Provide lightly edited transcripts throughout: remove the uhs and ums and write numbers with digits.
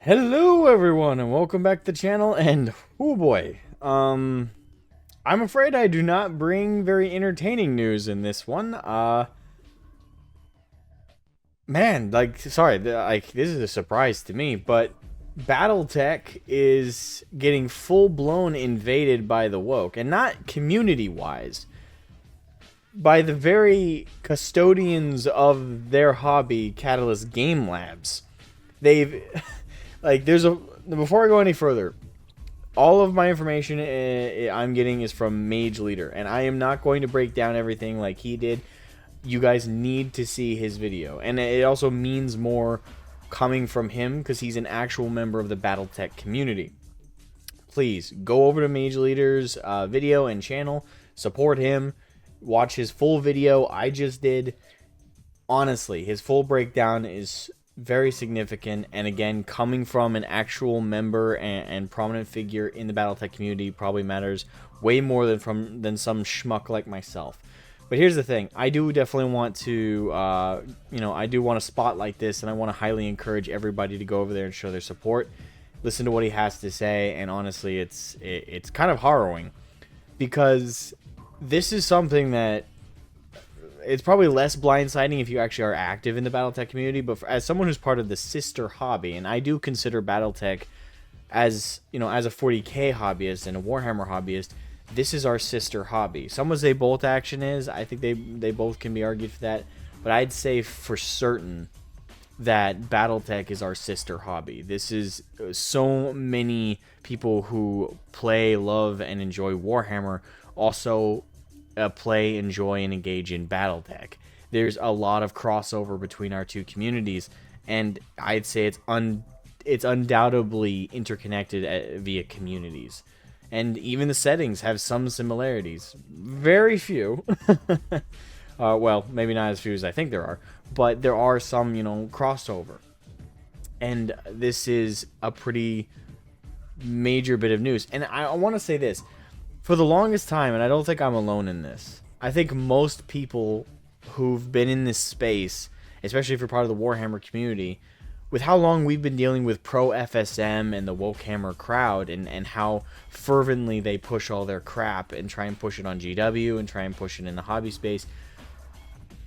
Hello everyone and welcome back to the channel. And oh boy, I'm afraid I do not bring very entertaining news in this one. Man, like, sorry, like, this is a surprise to me, but Battletech is getting full-blown invaded by the woke, and not community-wise, by the very custodians of their hobby, Catalyst Game Labs. They've like, before I go any further, all of my information I'm getting is from Mage Leader, and I am not going to break down everything like he did. You guys need to see his video, and it also means more coming from him because he's an actual member of the Battletech community. Please go over to Mage Leader's video and channel, support him, watch his full video I just did. Honestly, his full breakdown is very significant, and again, coming from an actual member and prominent figure in the Battletech community probably matters way more than some schmuck like myself. But here's the thing, I do definitely want to, I do want to spotlight this, and I want to highly encourage everybody to go over there and show their support, listen to what he has to say, and honestly, it's kind of harrowing, because this is something that it's probably less blindsiding if you actually are active in the Battletech community, but as someone who's part of the sister hobby, and I do consider Battletech as, as a 40k hobbyist and a Warhammer hobbyist, this is our sister hobby. Some would say Bolt Action is. I think they both can be argued for that, but I'd say for certain that Battletech is our sister hobby. This is so many people who play, love, and enjoy Warhammer also play, enjoy, and engage in Battletech. There's a lot of crossover between our two communities, and I'd say it's undoubtedly interconnected via communities. And even the settings have some similarities. Very few. Well, maybe not as few as I think there are, but there are some, crossover. And this is a pretty major bit of news. And I want to say this. For the longest time, and I don't think I'm alone in this, I think most people who've been in this space, especially if you're part of the Warhammer community, with how long we've been dealing with pro FSM and the Wokehammer crowd, and how fervently they push all their crap and try and push it on GW and try and push it in the hobby space,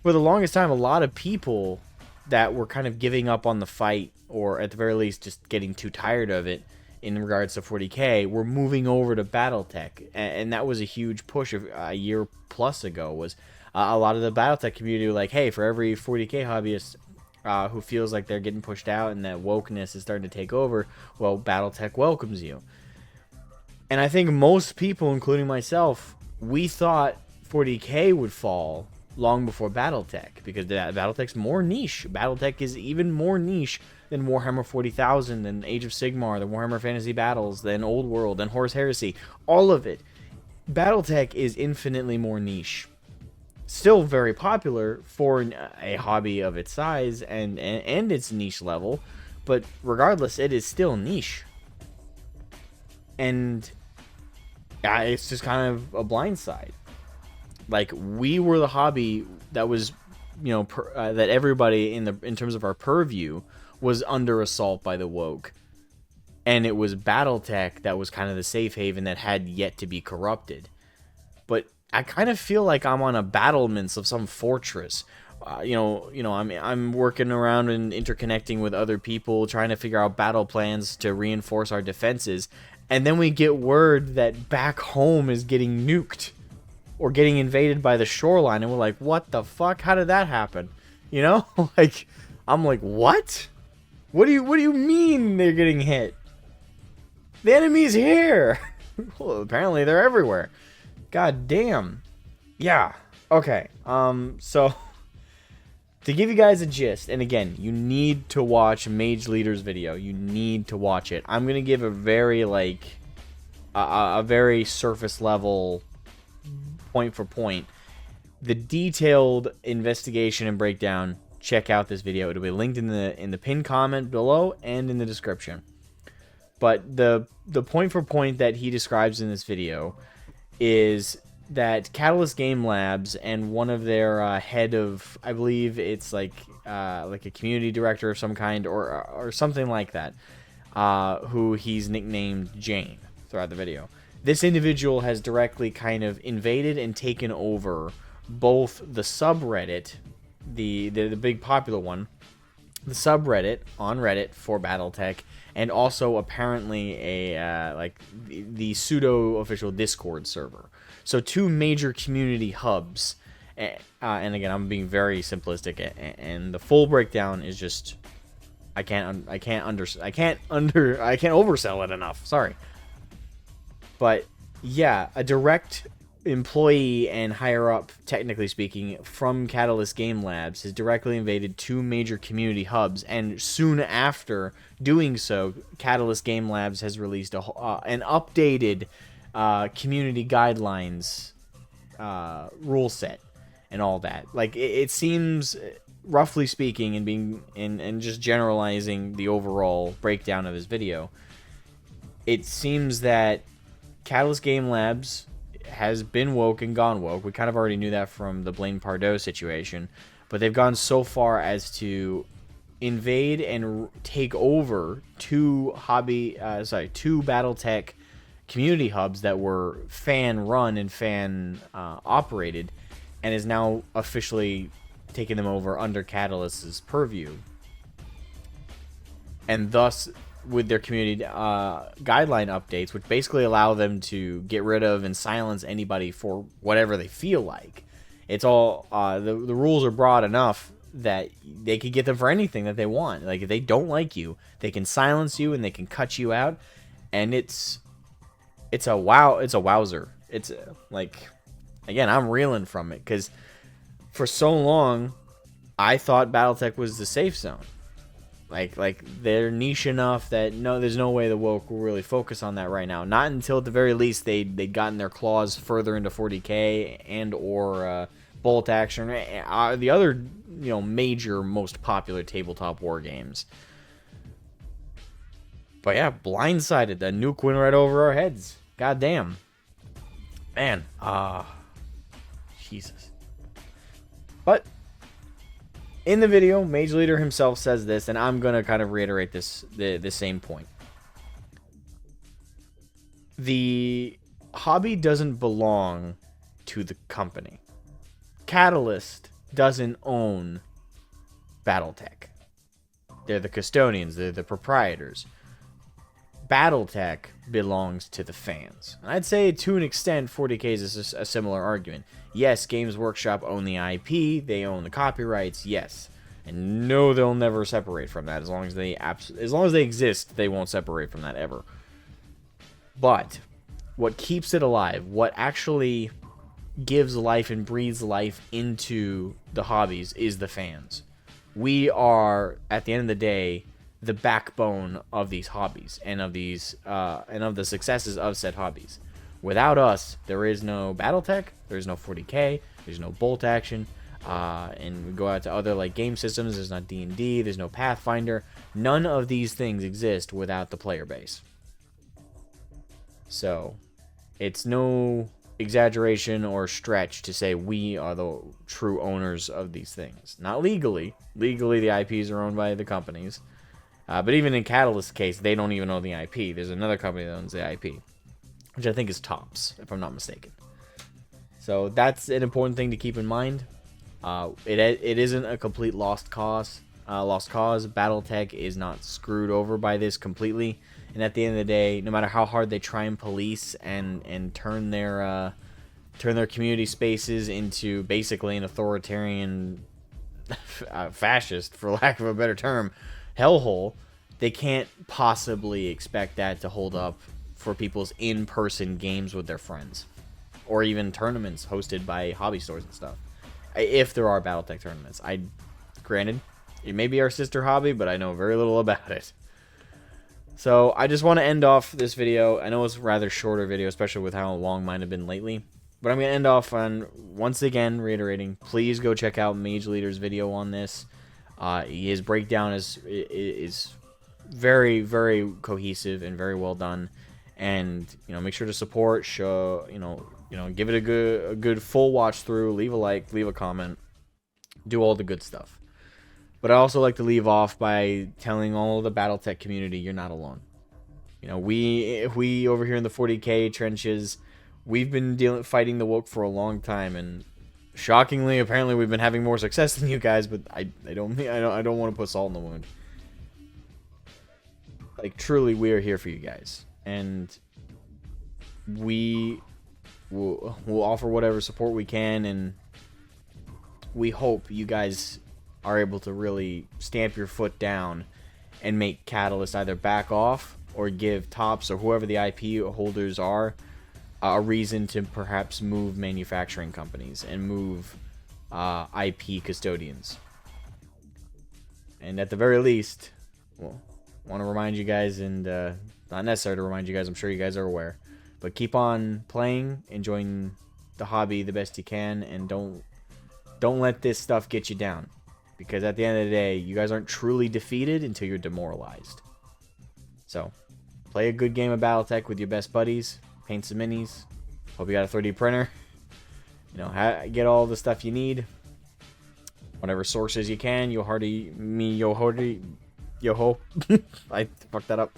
for the longest time, a lot of people that were kind of giving up on the fight, or at the very least just getting too tired of it, in regards to 40k, we're moving over to Battletech, and that was a huge push a year plus ago. Was a lot of the Battletech community were like, hey, for every 40k hobbyist who feels like they're getting pushed out and that wokeness is starting to take over, well, Battletech welcomes you. And I think most people, including myself, we thought 40k would fall long before Battletech, because Battletech's more niche. Battletech is even more niche than Warhammer 40,000, than Age of Sigmar, than Warhammer Fantasy Battles, than Old World, than Horus Heresy. All of it. Battletech is infinitely more niche. Still very popular for a hobby of its size and its niche level, but regardless, it is still niche. And it's just kind of a blindside. Like, we were the hobby that was, that everybody in terms of our purview was under assault by the woke, and it was Battletech that was kind of the safe haven that had yet to be corrupted. But I kind of feel like I'm on a battlements of some fortress. I'm working around and interconnecting with other people, trying to figure out battle plans to reinforce our defenses, and then we get word that back home is getting nuked or getting invaded by the shoreline, and we're like, what the fuck? How did that happen? Like, I'm like, what? What do you mean they're getting hit? The enemy's here. Well, apparently they're everywhere. God damn. Yeah. Okay. So to give you guys a gist, and again, you need to watch Mage Leader's video. You need to watch it. I'm gonna give a very a very surface level, point for point, the detailed investigation and breakdown. Check out this video. It'll be linked in the pinned comment below and in the description. But the point for point that he describes in this video is that Catalyst Game Labs and one of their head of, I believe it's like a community director of some kind, or something like that, who he's nicknamed Jane throughout the video. This individual has directly kind of invaded and taken over both the subreddit, the big popular one, the subreddit on Reddit for Battletech, and also apparently a like the pseudo official Discord server. So two major community hubs. And again, I'm being very simplistic, and the full breakdown is just I can't oversell it enough. Sorry. But yeah, a direct employee and higher up, technically speaking, from Catalyst Game Labs has directly invaded two major community hubs, and soon after doing so, Catalyst Game Labs has released an updated community guidelines rule set and all that. Like it seems, roughly speaking, and being and just generalizing the overall breakdown of his video, it seems that Catalyst Game Labs has been woke and gone woke. We kind of already knew that from the Blaine Pardoe situation, but they've gone so far as to invade and take over two Battletech community hubs that were fan run and fan operated, and is now officially taking them over under Catalyst's purview, and thus with their community guideline updates, which basically allow them to get rid of and silence anybody for whatever they feel like. It's all the rules are broad enough that they could get them for anything that they want. Like if they don't like you, they can silence you and they can cut you out, and it's a wowzer. It's like, again, I'm reeling from it because for so long I thought Battletech was the safe zone. Like they're niche enough that there's no way the woke will really focus on that right now. Not until at the very least they'd gotten their claws further into 40k and or bolt action, the other major most popular tabletop war games. But yeah, blindsided. The nuke went right over our heads. God damn, man. Jesus. But in the video, Mage Leader himself says this, and I'm going to kind of reiterate the same point. The hobby doesn't belong to the company. Catalyst doesn't own Battletech. They're the custodians. They're the proprietors. Battletech belongs to the fans. And I'd say to an extent 40k is a similar argument. Yes, Games Workshop own the IP, they own the copyrights, yes. And no, they'll never separate from that. As long as they exist, they won't separate from that ever. But what keeps it alive, what actually gives life and breathes life into the hobbies is the fans. We are, at the end of the day, the backbone of these hobbies and of these and of the successes of said hobbies. Without us, there is no Battletech, there's no 40k, there's no bolt action, and we go out to other like game systems. There's not D&D, there's no Pathfinder. None of these things exist without the player base. So it's no exaggeration or stretch to say we are the true owners of these things. Not legally. Legally, the IPs are owned by the companies. But even in Catalyst's case, they don't even own the IP. There's another company that owns the IP, which I think is Tops, if I'm not mistaken. So that's an important thing to keep in mind. It isn't a complete lost cause. Battletech is not screwed over by this completely. And at the end of the day, no matter how hard they try and police and turn their community spaces into basically an authoritarian fascist, for lack of a better term, hellhole, they can't possibly expect that to hold up for people's in-person games with their friends, or even tournaments hosted by hobby stores and stuff. If there are Battletech tournaments, granted, it may be our sister hobby, but I know very little about it. So I just want to end off this video. I know it's a rather shorter video, especially with how long mine have been lately. But I'm going to end off on, once again, reiterating, please go check out Mage Leader's video on this. His breakdown is very, very cohesive and very well done. And, make sure to support, give it a good full watch through, leave a like, leave a comment, do all the good stuff. But I also like to leave off by telling all the Battletech community you're not alone. You know, we over here in the 40K trenches, we've been fighting the woke for a long time, and shockingly, apparently, we've been having more success than you guys. But I don't want to put salt in the wound. Like, truly, we are here for you guys, and we'll offer whatever support we can, and we hope you guys are able to really stamp your foot down and make Catalyst either back off or give Tops or whoever the IP holders are a reason to perhaps move manufacturing companies and move IP custodians. And at the very least, well, want to remind you guys, and not necessary to remind you guys, I'm sure you guys are aware, but keep on playing, enjoying the hobby the best you can, and don't let this stuff get you down, because at the end of the day, you guys aren't truly defeated until you're demoralized. So play a good game of Battletech with your best buddies, paint some minis, hope you got a 3D printer, you know, get all the stuff you need, whatever sources you can. Yo ho. I fucked that up.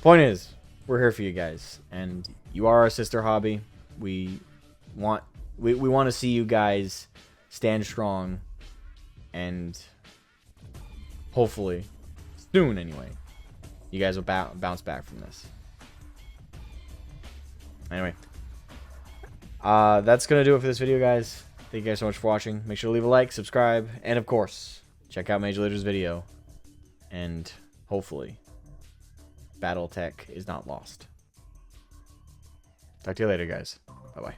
Point is, we're here for you guys, and you are our sister hobby. We want to see you guys stand strong, and hopefully soon anyway, you guys will bounce back from this. Anyway, that's gonna do it for this video, guys. Thank you guys so much for watching. Make sure to leave a like, subscribe, and of course, check out Major Leader's video. And hopefully, Battletech is not lost. Talk to you later, guys. Bye-bye.